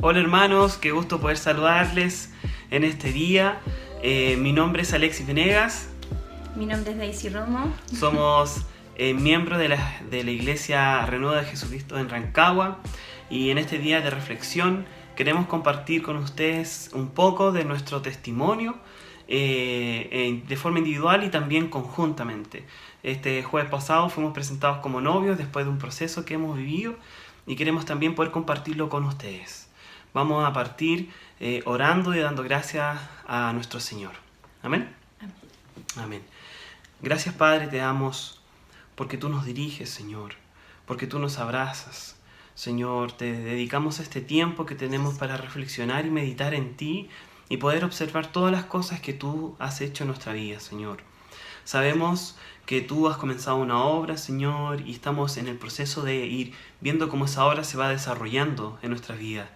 Hola hermanos, qué gusto poder saludarles en este día. Mi nombre es Alexis Venegas. Mi nombre es Daisy Romo. Somos miembros de la Iglesia Renueva de Jesucristo en Rancagua, y en este día de reflexión queremos compartir con ustedes un poco de nuestro testimonio de forma individual y también conjuntamente. Este jueves pasado fuimos presentados como novios después de un proceso que hemos vivido y queremos también poder compartirlo con ustedes. Vamos a partir orando y dando gracias a nuestro Señor. Amén. Amén. Amén. Gracias, Padre, te damos porque tú nos diriges, Señor, porque tú nos abrazas. Señor, te dedicamos este tiempo que tenemos para reflexionar y meditar en ti y poder observar todas las cosas que tú has hecho en nuestra vida, Señor. Sabemos que tú has comenzado una obra, Señor, y estamos en el proceso de ir viendo cómo esa obra se va desarrollando en nuestras vidas.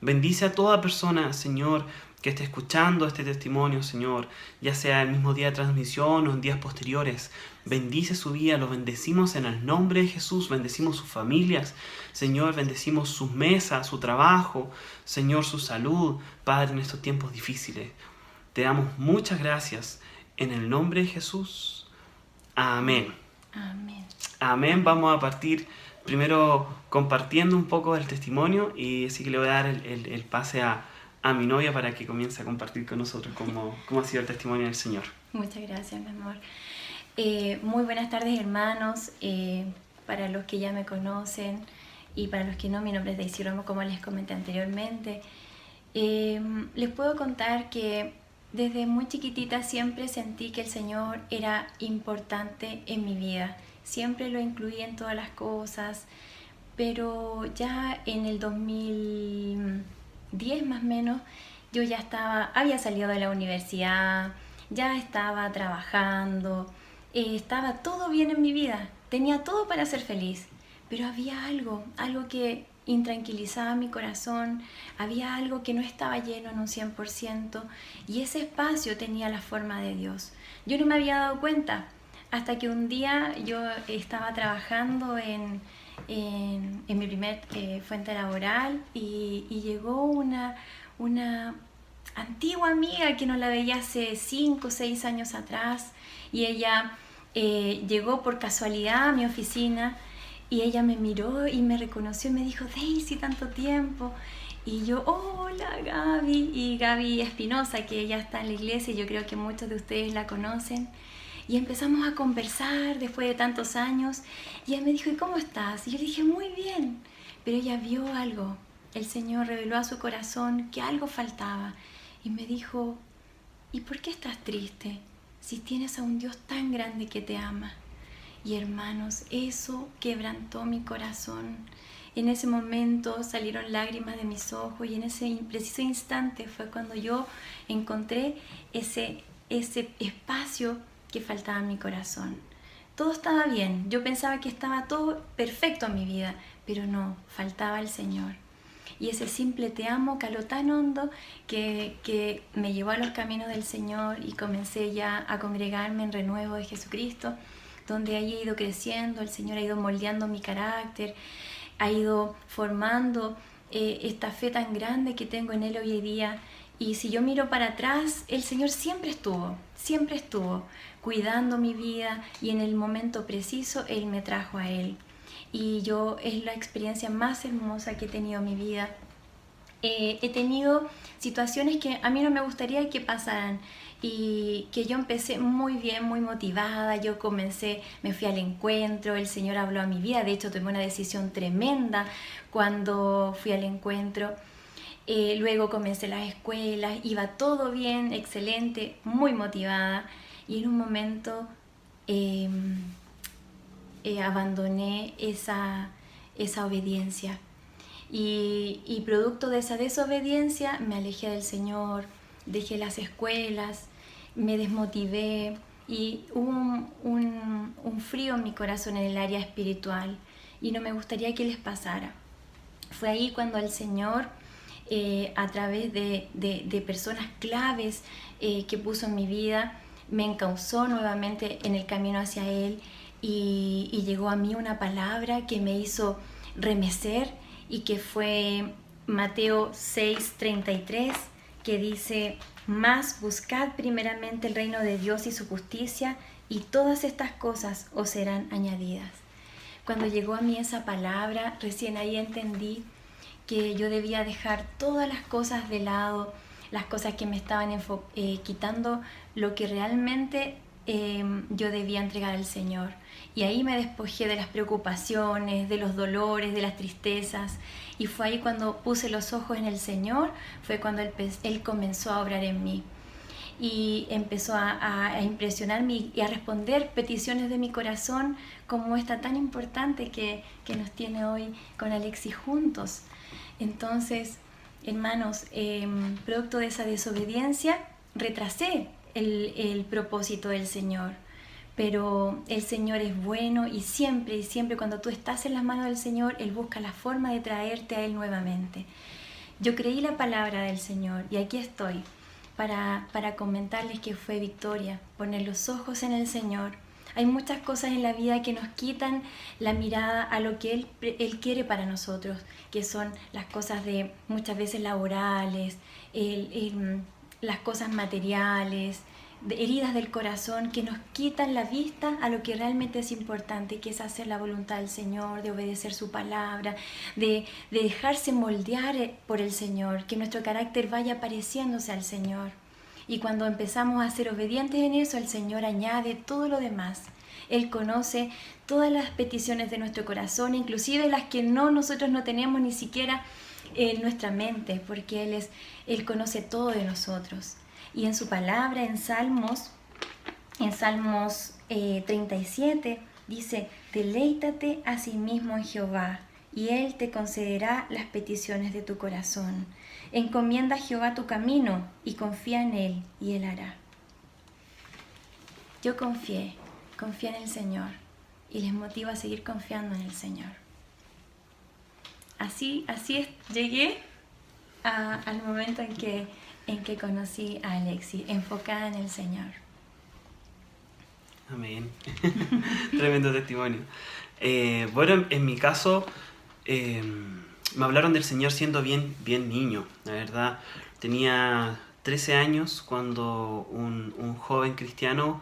Bendice a toda persona, Señor, que esté escuchando este testimonio, Señor, ya sea el mismo día de transmisión o en días posteriores. Bendice su vida, los bendecimos en el nombre de Jesús, bendecimos sus familias, Señor, bendecimos sus mesas, su trabajo, Señor, su salud, Padre, en estos tiempos difíciles. Te damos muchas gracias en el nombre de Jesús. Amén. Amén. Amén. Vamos a partir primero compartiendo un poco del testimonio, y así que le voy a dar el pase a mi novia para que comience a compartir con nosotros cómo ha sido el testimonio del Señor. Muchas gracias, mi amor. Muy buenas tardes, hermanos. Para los que ya me conocen y para los que no, mi nombre es Daisy Romo, como les comenté anteriormente. Les puedo contar que desde muy chiquitita siempre sentí que el Señor era importante en mi vida. Siempre lo incluí en todas las cosas, pero ya en el 2010 más o menos, yo ya había salido de la universidad, ya estaba trabajando, estaba todo bien en mi vida, tenía todo para ser feliz, pero había algo que intranquilizaba mi corazón, había algo que no estaba lleno en un 100%, y ese espacio tenía la forma de Dios. Yo no me había dado cuenta hasta que un día yo estaba trabajando en mi primer fuente laboral, y llegó una antigua amiga que no la veía hace 5 o 6 años atrás, y ella llegó por casualidad a mi oficina, y ella me miró y me reconoció y me dijo: Daisy, tanto tiempo. Y yo: hola Gaby. Y Gaby Espinosa, que ella está en la iglesia y yo creo que muchos de ustedes la conocen. Y empezamos a conversar después de tantos años, y ella me dijo: ¿y cómo estás? Y yo le dije: muy bien. Pero ella vio algo, el Señor reveló a su corazón que algo faltaba, y me dijo: ¿y por qué estás triste si tienes a un Dios tan grande que te ama? Y hermanos, eso quebrantó mi corazón. En ese momento salieron lágrimas de mis ojos, y en ese preciso instante fue cuando yo encontré ese espacio que faltaba en mi corazón. Todo estaba bien, yo pensaba que estaba todo perfecto en mi vida, pero no, faltaba el Señor. Y ese simple te amo caló tan hondo que me llevó a los caminos del Señor, y comencé ya a congregarme en Renuevo de Jesucristo, donde ahí he ido creciendo. El Señor ha ido moldeando mi carácter, ha ido formando esta fe tan grande que tengo en Él hoy en día. Y si yo miro para atrás, el Señor siempre estuvo cuidando mi vida, y en el momento preciso Él me trajo a Él. Y es la experiencia más hermosa que he tenido en mi vida. He tenido situaciones que a mí no me gustaría que pasaran, y que yo empecé muy bien, muy motivada. Yo comencé, me fui al encuentro, el Señor habló a mi vida. De hecho, tomé una decisión tremenda cuando fui al encuentro. Luego comencé las escuelas, iba todo bien, excelente, muy motivada, y en un momento abandoné esa obediencia, y producto de esa desobediencia me alejé del Señor, dejé las escuelas, me desmotivé, y hubo un frío en mi corazón en el área espiritual, y no me gustaría que les pasara. Fue ahí cuando el Señor, a través de personas claves que puso en mi vida, me encauzó nuevamente en el camino hacia Él, y llegó a mí una palabra que me hizo remecer, y que fue Mateo 6:33, que dice: «Mas buscad primeramente el reino de Dios y su justicia, y todas estas cosas os serán añadidas». Cuando llegó a mí esa palabra, recién ahí entendí que yo debía dejar todas las cosas de lado, las cosas que me estaban quitando lo que realmente yo debía entregar al Señor. Y ahí me despojé de las preocupaciones, de los dolores, de las tristezas. Y fue ahí cuando puse los ojos en el Señor, fue cuando Él comenzó a obrar en mí. Y empezó a impresionarme y a responder peticiones de mi corazón, como esta tan importante que nos tiene hoy con Alexis juntos. Entonces, hermanos, producto de esa desobediencia, retrasé el propósito del Señor. Pero el Señor es bueno y siempre cuando tú estás en las manos del Señor, Él busca la forma de traerte a Él nuevamente. Yo creí la palabra del Señor y aquí estoy para comentarles que fue victoria, poner los ojos en el Señor. Hay muchas cosas en la vida que nos quitan la mirada a lo que Él quiere para nosotros, que son las cosas de muchas veces laborales, las cosas materiales, de heridas del corazón que nos quitan la vista a lo que realmente es importante, que es hacer la voluntad del Señor, de obedecer su palabra, de dejarse moldear por el Señor, que nuestro carácter vaya pareciéndose al Señor. Y cuando empezamos a ser obedientes en eso, el Señor añade todo lo demás. Él conoce todas las peticiones de nuestro corazón, inclusive las que nosotros no tenemos ni siquiera en nuestra mente, porque Él conoce todo de nosotros. Y en su palabra, en Salmos 37, dice: «Deleítate a sí mismo en Jehová, y Él te concederá las peticiones de tu corazón. Encomienda a Jehová tu camino, y confía en Él, y Él hará». Yo confié en el Señor, y les motivo a seguir confiando en el Señor. Así llegué al momento en que conocí a Alexis, enfocada en el Señor. Amén. Tremendo testimonio. Bueno, en mi caso, me hablaron del Señor siendo bien niño. La verdad, tenía 13 años cuando un joven cristiano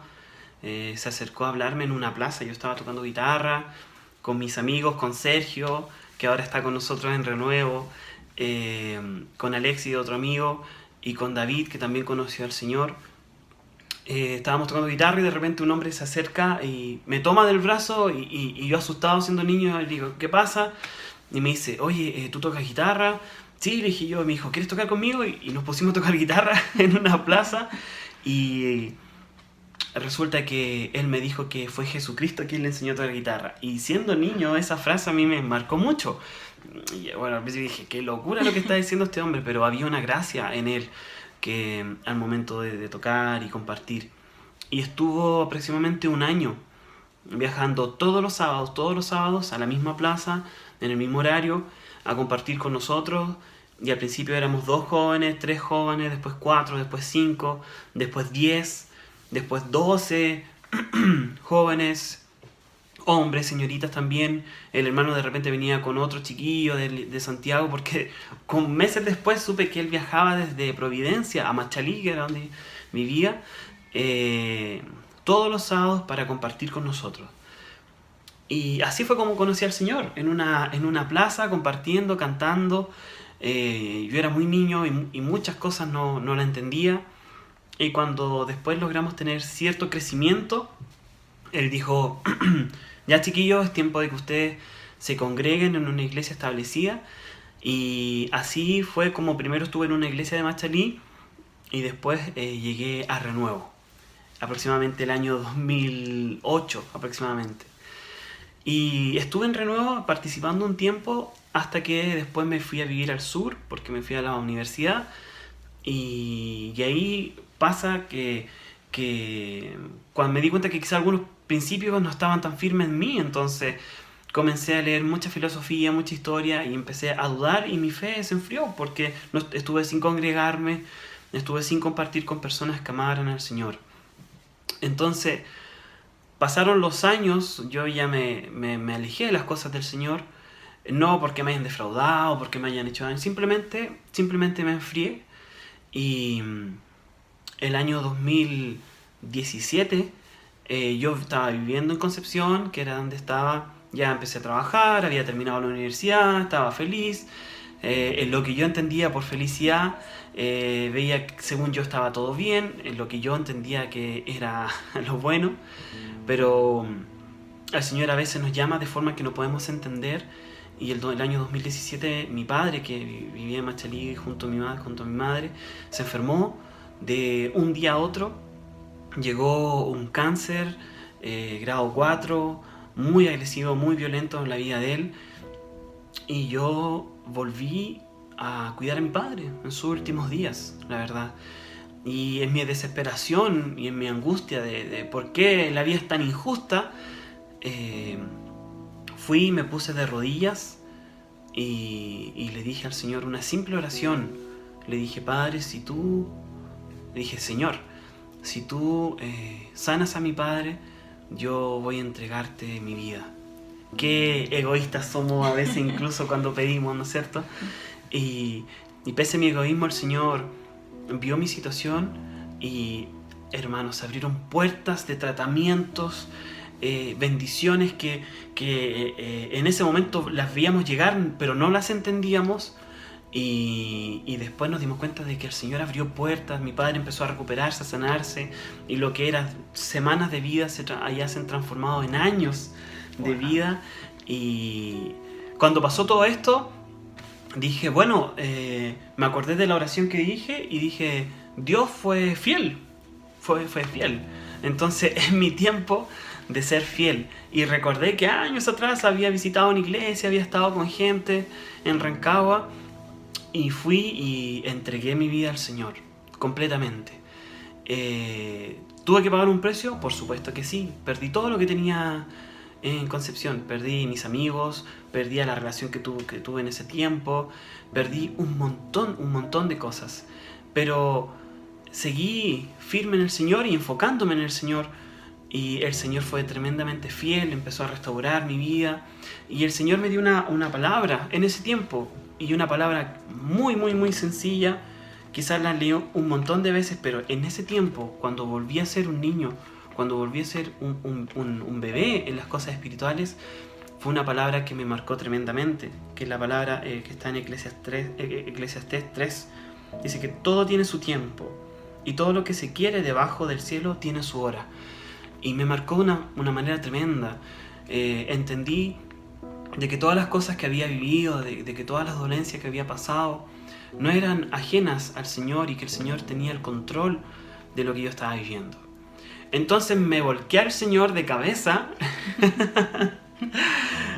se acercó a hablarme en una plaza. Yo estaba tocando guitarra con mis amigos, con Sergio, que ahora está con nosotros en Renuevo, con Alexis, otro amigo, y con David, que también conoció al Señor. Estábamos tocando guitarra y de repente un hombre se acerca y me toma del brazo y yo, asustado siendo niño, le digo: ¿qué pasa? Y me dice: oye, ¿tú tocas guitarra? Sí, le dije yo. Y me dijo: ¿quieres tocar conmigo? Y nos pusimos a tocar guitarra en una plaza, y resulta que él me dijo que fue Jesucristo quien le enseñó a tocar guitarra. Y siendo niño, esa frase a mí me marcó mucho. Y bueno, al principio dije: qué locura lo que está diciendo este hombre, pero había una gracia en él que al momento de tocar y compartir. Y estuvo aproximadamente un año viajando todos los sábados a la misma plaza, en el mismo horario, a compartir con nosotros. Y al principio éramos 2 jóvenes, 3 jóvenes, después 4, después 5, después 10, después 12 jóvenes, hombres, señoritas también. El hermano de repente venía con otro chiquillo de Santiago, porque con meses después supe que él viajaba desde Providencia a Machalí, que era donde vivía, todos los sábados para compartir con nosotros. Y así fue como conocí al Señor, en una plaza, compartiendo, cantando. Yo era muy niño y muchas cosas no la entendía. Y cuando después logramos tener cierto crecimiento, él dijo: ya, chiquillos, es tiempo de que ustedes se congreguen en una iglesia establecida. Y así fue como primero estuve en una iglesia de Machalí y después llegué a Renuevo, aproximadamente el año 2008 aproximadamente. Y estuve en Renuevo participando un tiempo hasta que después me fui a vivir al sur, porque me fui a la universidad. Y ahí pasa que cuando me di cuenta que quizá algunos principios no estaban tan firmes en mí, entonces comencé a leer mucha filosofía, mucha historia, y empecé a dudar, y mi fe se enfrió porque estuve sin congregarme, estuve sin compartir con personas que amaran al Señor. Entonces pasaron los años, yo ya me alejé de las cosas del Señor, No porque me hayan defraudado, porque me hayan hecho daño, simplemente me enfrié. Y el año 2017 yo estaba viviendo en Concepción, que era donde estaba, ya empecé a trabajar, había terminado la universidad, estaba feliz. En lo que yo entendía por felicidad, veía que según yo estaba todo bien, en lo que yo entendía que era lo bueno, pero el Señor a veces nos llama de forma que no podemos entender. Y el año 2017 mi padre, que vivía en Machalí junto a mi madre, se enfermó de un día a otro. Llegó un cáncer grado 4, muy agresivo, muy violento en la vida de él. Y yo volví a cuidar a mi padre en sus últimos días, la verdad. Y en mi desesperación y en mi angustia de por qué la vida es tan injusta, fui y me puse de rodillas y le dije al Señor una simple oración. Le dije, Padre, le dije, Señor, si tú sanas a mi padre, yo voy a entregarte mi vida. Qué egoístas somos a veces incluso cuando pedimos, ¿no es cierto? Y pese a mi egoísmo, el Señor vio mi situación y, hermanos, se abrieron puertas de tratamientos, bendiciones que en ese momento las veíamos llegar, pero no las entendíamos. Y después nos dimos cuenta de que el Señor abrió puertas, mi padre empezó a recuperarse, a sanarse, y lo que eran semanas de vida allá se han transformado en años de vida. Y cuando pasó todo esto, dije, bueno, me acordé de la oración que dije y dije, Dios fue fiel, fue fiel. Entonces es mi tiempo de ser fiel. Y recordé que años atrás había visitado una iglesia, había estado con gente en Rancagua, y fui y entregué mi vida al Señor completamente. ¿Tuve que pagar un precio? Por supuesto que sí. Perdí todo lo que tenía en Concepción. Perdí mis amigos, perdí la relación que tuve en ese tiempo, perdí un montón de cosas. Pero seguí firme en el Señor y enfocándome en el Señor. Y el Señor fue tremendamente fiel, empezó a restaurar mi vida. Y el Señor me dio una palabra en ese tiempo. Y una palabra muy sencilla. Quizás la leí un montón de veces, pero en ese tiempo, cuando volví a ser un niño, cuando volví a ser un bebé en las cosas espirituales, fue una palabra que me marcó tremendamente, que es la palabra que está en Eclesiastés 3. Dice que todo tiene su tiempo y todo lo que se quiere debajo del cielo tiene su hora. Y me marcó de una manera tremenda. Entendí de que todas las cosas que había vivido, de que todas las dolencias que había pasado, no eran ajenas al Señor y que el Señor tenía el control de lo que yo estaba viviendo. Entonces me volqué al Señor de cabeza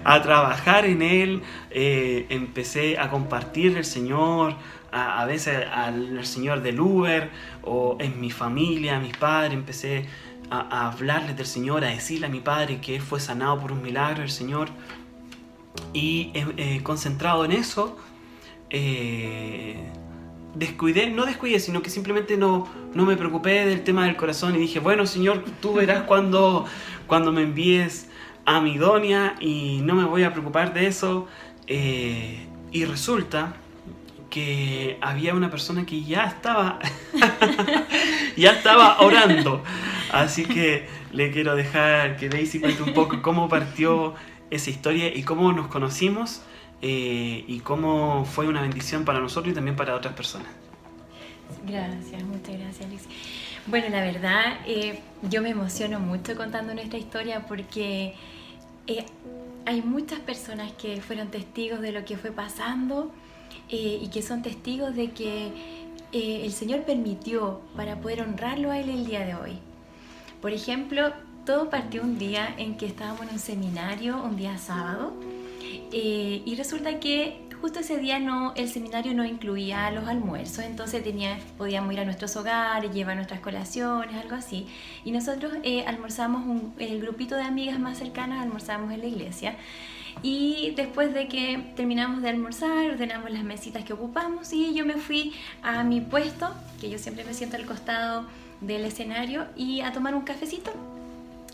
a trabajar en Él. Empecé a compartir el Señor, a veces al Señor del Uber o en mi familia, a mis padres. Empecé a hablarles del Señor, a decirle a mi padre que Él fue sanado por un milagro del Señor. Y concentrado en eso, no descuidé, sino que simplemente no me preocupé del tema del corazón y dije, bueno, Señor, tú verás cuando me envíes a mi Donia y no me voy a preocupar de eso. Y resulta que había una persona que ya estaba orando. Así que le quiero dejar que Daisy cuente un poco cómo partió esa historia y cómo nos conocimos, y cómo fue una bendición para nosotros y también para otras personas. Gracias, muchas gracias, Luis. Bueno, la verdad, yo me emociono mucho contando nuestra historia porque hay muchas personas que fueron testigos de lo que fue pasando, y que son testigos de que el Señor permitió para poder honrarlo a Él el día de hoy. Por ejemplo, todo partió un día en que estábamos en un seminario, un día sábado, y resulta que justo ese día el seminario no incluía los almuerzos, entonces podíamos ir a nuestros hogares, llevar nuestras colaciones, algo así. Y nosotros almorzamos, el grupito de amigas más cercanas almorzamos en la iglesia. Y después de que terminamos de almorzar, ordenamos las mesitas que ocupamos y yo me fui a mi puesto, que yo siempre me siento al costado del escenario, y a tomar un cafecito.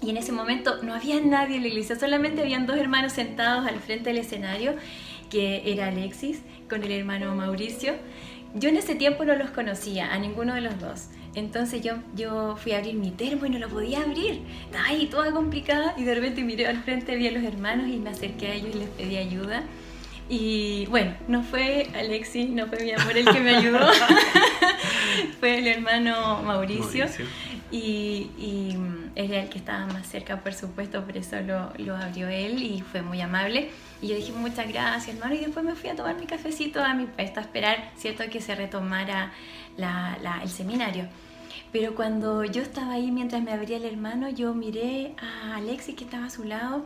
Y en ese momento no había nadie en la iglesia, solamente habían 2 hermanos sentados al frente del escenario, que era Alexis con el hermano Mauricio. Yo en ese tiempo no los conocía, a ninguno de los dos. Entonces yo fui a abrir mi termo y no lo podía abrir. Estaba ahí toda complicada y de repente miré al frente, vi a los hermanos y me acerqué a ellos y les pedí ayuda. Y bueno, no fue Alexis, no fue mi amor el que me ayudó, fue el hermano Mauricio. Y él era el que estaba más cerca, por supuesto, por eso lo abrió él y fue muy amable. Y yo dije, muchas gracias, hermano, y después me fui a tomar mi cafecito a mi puesto, a esperar, ¿cierto?, que se retomara el seminario. Pero cuando yo estaba ahí, mientras me abría el hermano, yo miré a Alexis, que estaba a su lado,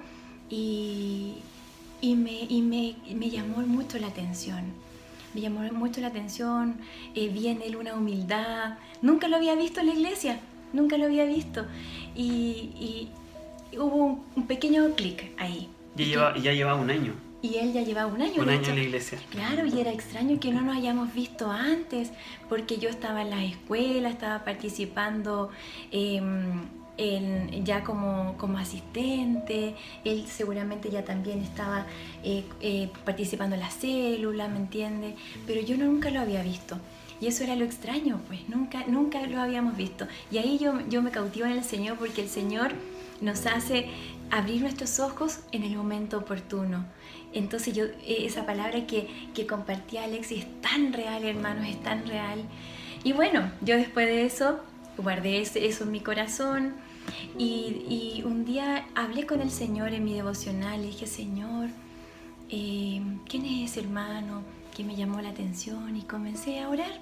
y me llamó mucho la atención. Me llamó mucho la atención, vi en él una humildad. Nunca lo había visto en la iglesia, nunca lo había visto. Y hubo un pequeño clic ahí. Ya llevaba un año. Y él ya llevaba un año. Un año en la iglesia. Claro, y era extraño que no nos hayamos visto antes, porque yo estaba en la escuela, estaba participando ya como asistente, él seguramente ya también estaba participando en la célula, ¿me entiendes? Pero yo nunca lo había visto. Y eso era lo extraño, pues, nunca lo habíamos visto. Y ahí yo me cautivo en el Señor, porque el Señor nos hace abrir nuestros ojos en el momento oportuno. Entonces esa palabra que compartía Alexis es tan real, hermanos, es tan real. Y bueno, yo después de eso guardé eso en mi corazón y un día hablé con el Señor en mi devocional y dije, Señor, ¿quién es ese hermano que me llamó la atención? Y comencé a orar.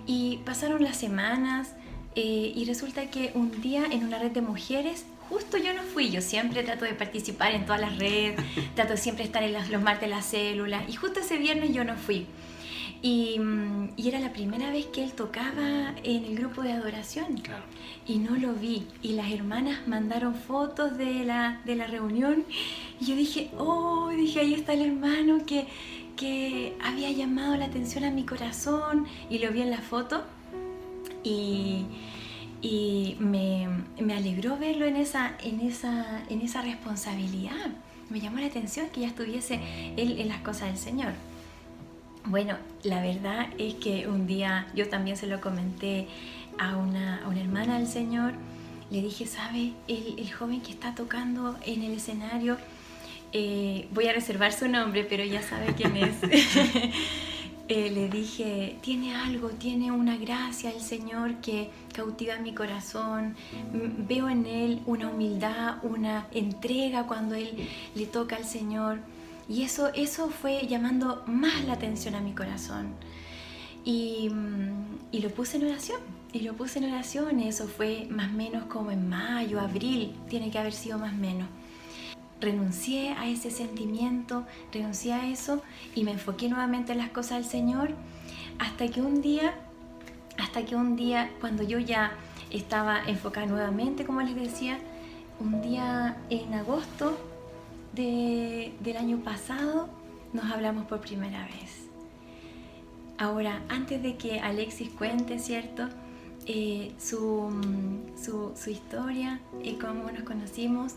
Y pasaron las semanas y resulta que un día en una red de mujeres, justo yo no fui. Yo siempre trato de participar en todas las redes, trato de siempre estar en los martes de la célula, y justo ese viernes yo no fui. Y era la primera vez que él tocaba en el grupo de adoración. Claro. Y no lo vi. Y las hermanas mandaron fotos de la reunión. Y yo dije, ahí está el hermano que había llamado la atención a mi corazón. Y lo vi en la foto. Y me alegró verlo en esa responsabilidad. Me llamó la atención que ya estuviese él en las cosas del Señor. Bueno, la verdad es que un día yo también se lo comenté a una hermana del Señor. Le dije, ¿sabe? El joven que está tocando en el escenario, voy a reservar su nombre, pero ya sabe quién es. Le dije, tiene algo, tiene una gracia el Señor que cautiva mi corazón. Veo en él una humildad, una entrega cuando él le toca al Señor. Y eso fue llamando más la atención a mi corazón. Y lo puse en oración. Eso fue más o menos como en mayo, abril, tiene que haber sido más o menos. Renuncié a ese sentimiento, renuncié a eso y me enfoqué nuevamente en las cosas del Señor, hasta que un día, cuando yo ya estaba enfocada nuevamente, como les decía, un día en agosto del año pasado nos hablamos por primera vez. Ahora, antes de que Alexis cuente, ¿cierto?, su historia y cómo nos conocimos,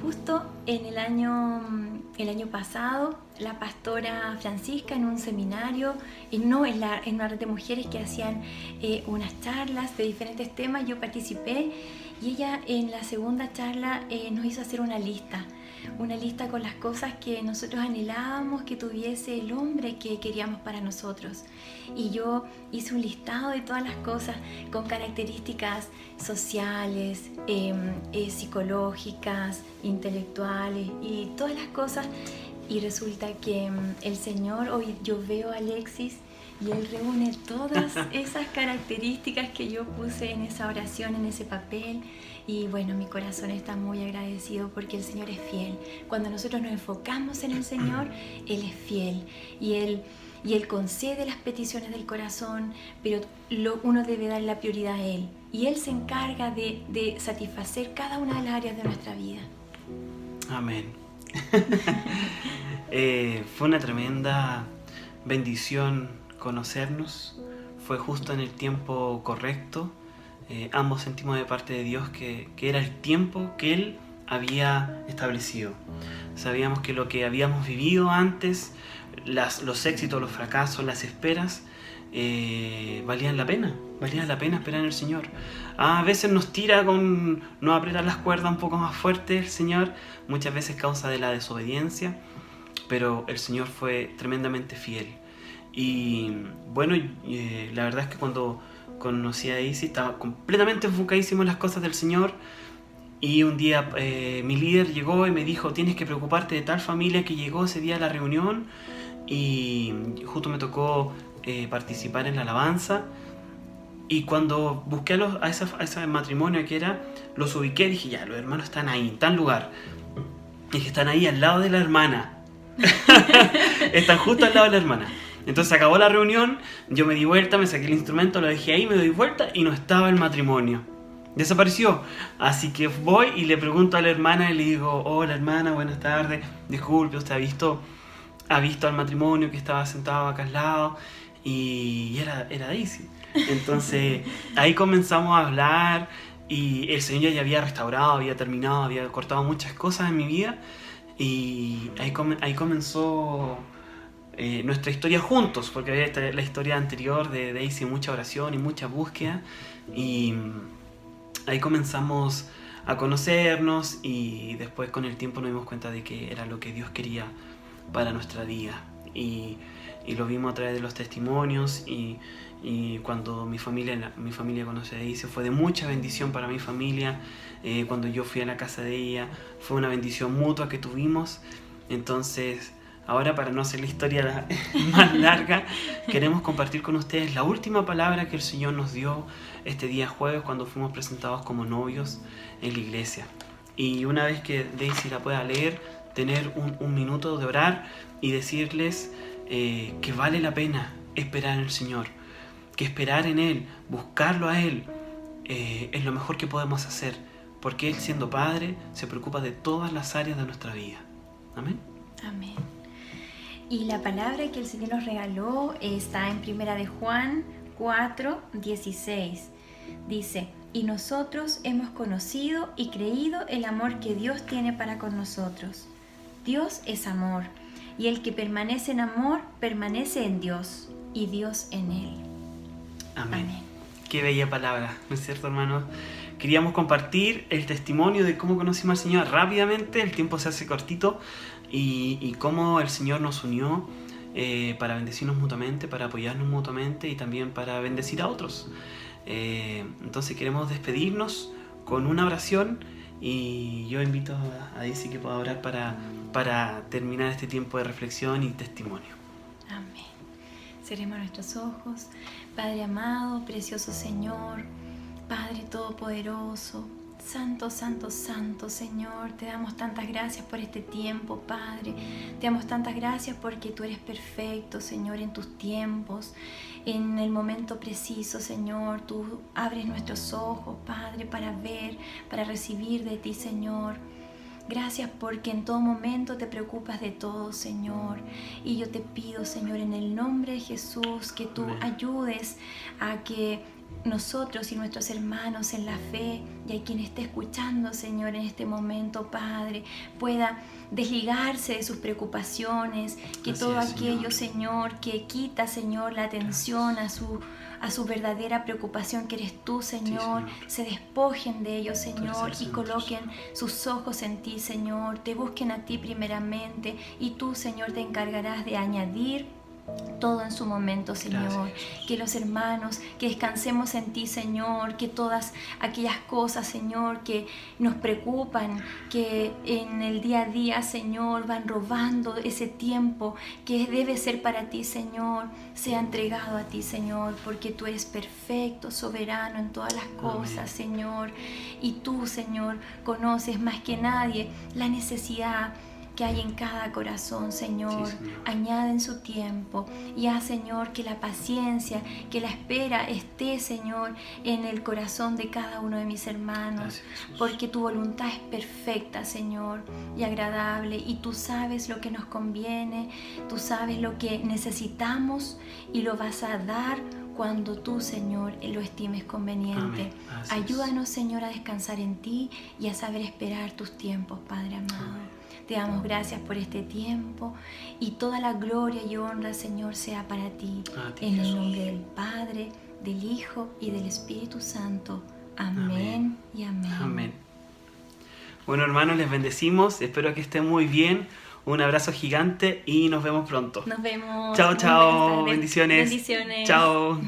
justo en el año pasado, la pastora Francisca, en un seminario, en una red de mujeres que hacían unas charlas de diferentes temas, yo participé, y ella en la segunda charla nos hizo hacer una lista con las cosas que nosotros anhelábamos que tuviese el hombre que queríamos para nosotros. Y yo hice un listado de todas las cosas con características sociales, psicológicas, intelectuales y todas las cosas. Y resulta que el Señor, hoy yo veo a Alexis y Él reúne todas esas características que yo puse en esa oración, en ese papel. Y bueno, mi corazón está muy agradecido porque el Señor es fiel. Cuando nosotros nos enfocamos en el Señor, Él es fiel. Y Él concede las peticiones del corazón, pero uno debe dar la prioridad a Él. Y Él se encarga de satisfacer cada una de las áreas de nuestra vida. Amén. Fue una tremenda bendición conocernos. Fue justo en el tiempo correcto. ambos sentimos de parte de Dios que era el tiempo que Él había establecido. Sabíamos que lo que habíamos vivido antes, los éxitos, los fracasos, las esperas, valían la pena esperar en el Señor. A veces nos nos aprieta las cuerdas un poco más fuerte el Señor, muchas veces causa de la desobediencia, pero el Señor fue tremendamente fiel. Y bueno, la verdad es que cuando conocí a Daisy estaba completamente enfocadísimo en las cosas del Señor. Y un día mi líder llegó y me dijo: tienes que preocuparte de tal familia que llegó ese día a la reunión, y justo me tocó participar en la alabanza. Y cuando busqué a ese matrimonio que era, los ubiqué, dije: ya, los hermanos están ahí, en tal lugar. Dije: están ahí al lado de la hermana. Están justo al lado de la hermana. Entonces acabó la reunión, yo me di vuelta, me saqué el instrumento, lo dejé ahí, me doy vuelta y no estaba el matrimonio. Desapareció. Así que voy y le pregunto a la hermana y le digo: hola hermana, buenas tardes, disculpe, ¿usted ha visto al matrimonio que estaba sentado acá al lado? Y era Daisy. Entonces ahí comenzamos a hablar, y el Señor ya había restaurado, había terminado, había cortado muchas cosas en mi vida, y ahí comenzó nuestra historia juntos, porque había la historia anterior de Daisy, mucha oración y mucha búsqueda, y ahí comenzamos a conocernos, y después con el tiempo nos dimos cuenta de que era lo que Dios quería para nuestra vida, y lo vimos a través de los testimonios, y cuando mi familia conoce a Daisy fue de mucha bendición para mi familia. Cuando yo fui a la casa de ella fue una bendición mutua que tuvimos. Entonces ahora, para no hacer la historia más larga, queremos compartir con ustedes la última palabra que el Señor nos dio este día jueves cuando fuimos presentados como novios en la iglesia. Y una vez que Daisy la pueda leer, tener un minuto de orar y decirles que vale la pena esperar en el Señor, que esperar en Él, buscarlo a Él, es lo mejor que podemos hacer, porque Él, siendo Padre, se preocupa de todas las áreas de nuestra vida. Amén. Amén. Y la palabra que el Señor nos regaló está en 1 de Juan 4:16. Dice: y nosotros hemos conocido y creído el amor que Dios tiene para con nosotros. Dios es amor, y el que permanece en amor permanece en Dios, y Dios en él. Amén. Amén. Qué bella palabra, ¿no es cierto, hermanos? Queríamos compartir el testimonio de cómo conocimos al Señor rápidamente, el tiempo se hace cortito, y cómo el Señor nos unió para bendecirnos mutuamente, para apoyarnos mutuamente y también para bendecir a otros. Entonces queremos despedirnos con una oración, y yo invito a Daisy que pueda orar para terminar este tiempo de reflexión y testimonio. Amén. Cerremos nuestros ojos. Padre amado, precioso Señor, Padre todopoderoso, santo, santo, santo Señor, te damos tantas gracias por este tiempo, Padre. Te damos tantas gracias porque tú eres perfecto, Señor, en tus tiempos. En el momento preciso, Señor, tú abres nuestros ojos, Padre, para ver, para recibir de ti, Señor. Gracias porque en todo momento te preocupas de todo, Señor. Y yo te pido, Señor, en el nombre de Jesús, que tú ayudes a que nosotros y nuestros hermanos en la fe, y a quien esté escuchando, Señor, en este momento, Padre, pueda desligarse de sus preocupaciones, que así todo aquello, Señor, que quita, Señor, la atención a su verdadera preocupación, que eres tú, Señor, se despojen de ellos, Señor, y coloquen sus ojos en ti, Señor, te busquen a ti primeramente, y tú, Señor, te encargarás de añadir todo en su momento, Señor. Gracias. Que los hermanos, que descansemos en ti, Señor, que todas aquellas cosas, Señor, que nos preocupan, que en el día a día, Señor, van robando ese tiempo que debe ser para ti, Señor, sea entregado a ti, Señor, porque tú eres perfecto, soberano en todas las cosas, amén, Señor, y tú, Señor, conoces más que nadie la necesidad que hay en cada corazón, Señor. Sí, Señor. Añade en su tiempo y haz, Señor, que la paciencia, que la espera esté, Señor, en el corazón de cada uno de mis hermanos. Gracias, porque tu voluntad es perfecta, Señor, y agradable, y tú sabes lo que nos conviene, tú sabes lo que necesitamos y lo vas a dar cuando tú, Señor, lo estimes conveniente. Ayúdanos, Señor, a descansar en ti y a saber esperar tus tiempos, Padre amado. Te damos gracias por este tiempo y toda la gloria y honra, Señor, sea para ti. En el nombre del Padre, del Hijo y del Espíritu Santo. Amén y amén. Amén. Bueno, hermanos, les bendecimos. Espero que estén muy bien. Un abrazo gigante y nos vemos pronto. Nos vemos. Chao, chao. Bendiciones. Bendiciones. Chao.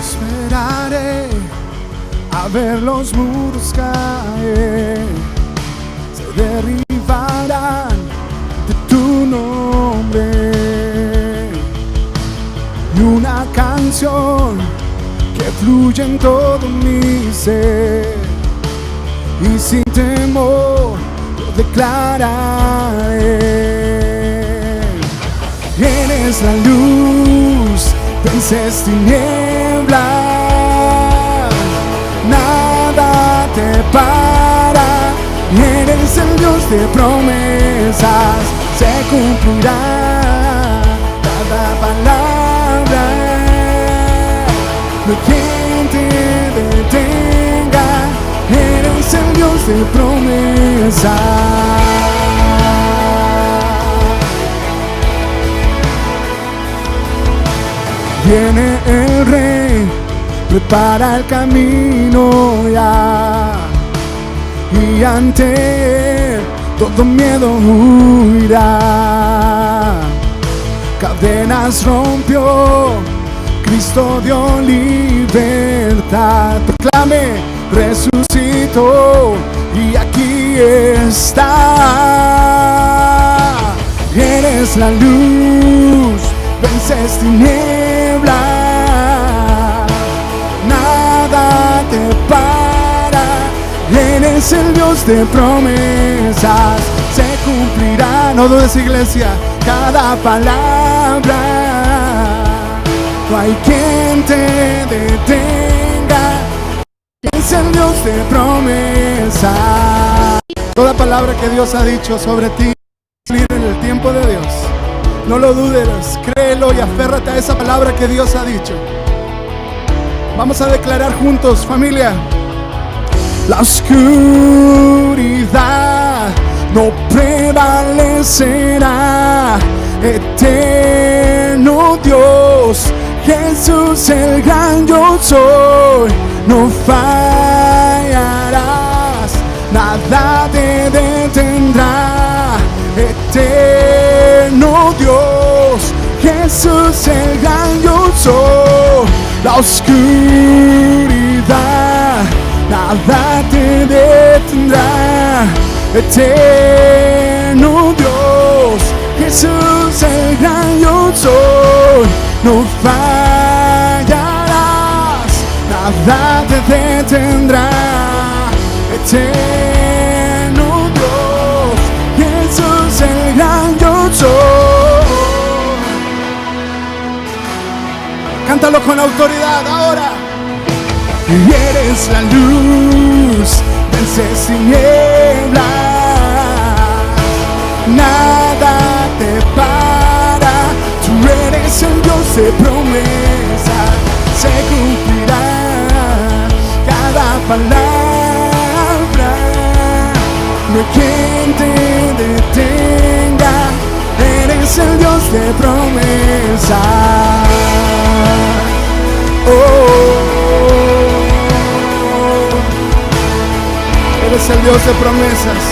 Esperaré a ver los muros caer, se derribarán de tu nombre, y una canción que fluye en todo mi ser, y sin temor lo declararé. Eres la luz, vences tinieblas, nada te para. Eres el Dios de promesas, se cumplirá cada palabra. No hay quien te detenga, eres el Dios de promesas. Viene el Rey, prepara el camino ya, y ante él todo miedo huirá. Cadenas rompió, Cristo dio libertad. Proclame, resucitó y aquí está. Eres la luz, vences tinieblas, nada te para. Eres el Dios de promesas, se cumplirá. No dudes, iglesia, cada palabra. No hay quien te detenga, es el Dios de promesas. Toda palabra que Dios ha dicho sobre ti en el tiempo de Dios, no lo dudes, créelo y aférrate a esa palabra que Dios ha dicho. Vamos a declarar juntos, familia. La oscuridad no prevalecerá. Eterno Dios, Jesús el gran yo soy, no fallarás, nada te detendrá. Eterno Dios, Jesús el gran yo soy. La oscuridad nada te detendrá. Eterno Dios, Jesús el gran yo soy, no fallarás, nada te detendrá. Eterno Dios, Jesús el gran yo soy. Cántalo con autoridad ahora. Y eres la luz, vences tinieblas, nada te para. Tú eres el Dios de promesa, se cumplirá cada palabra. No hay quien te detenga, eres el Dios de promesa. Eres el Dios de promesas,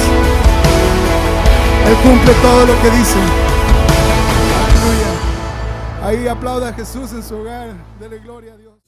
Él cumple todo lo que dice. Aleluya. Ahí aplauda a Jesús en su hogar, dele gloria a Dios.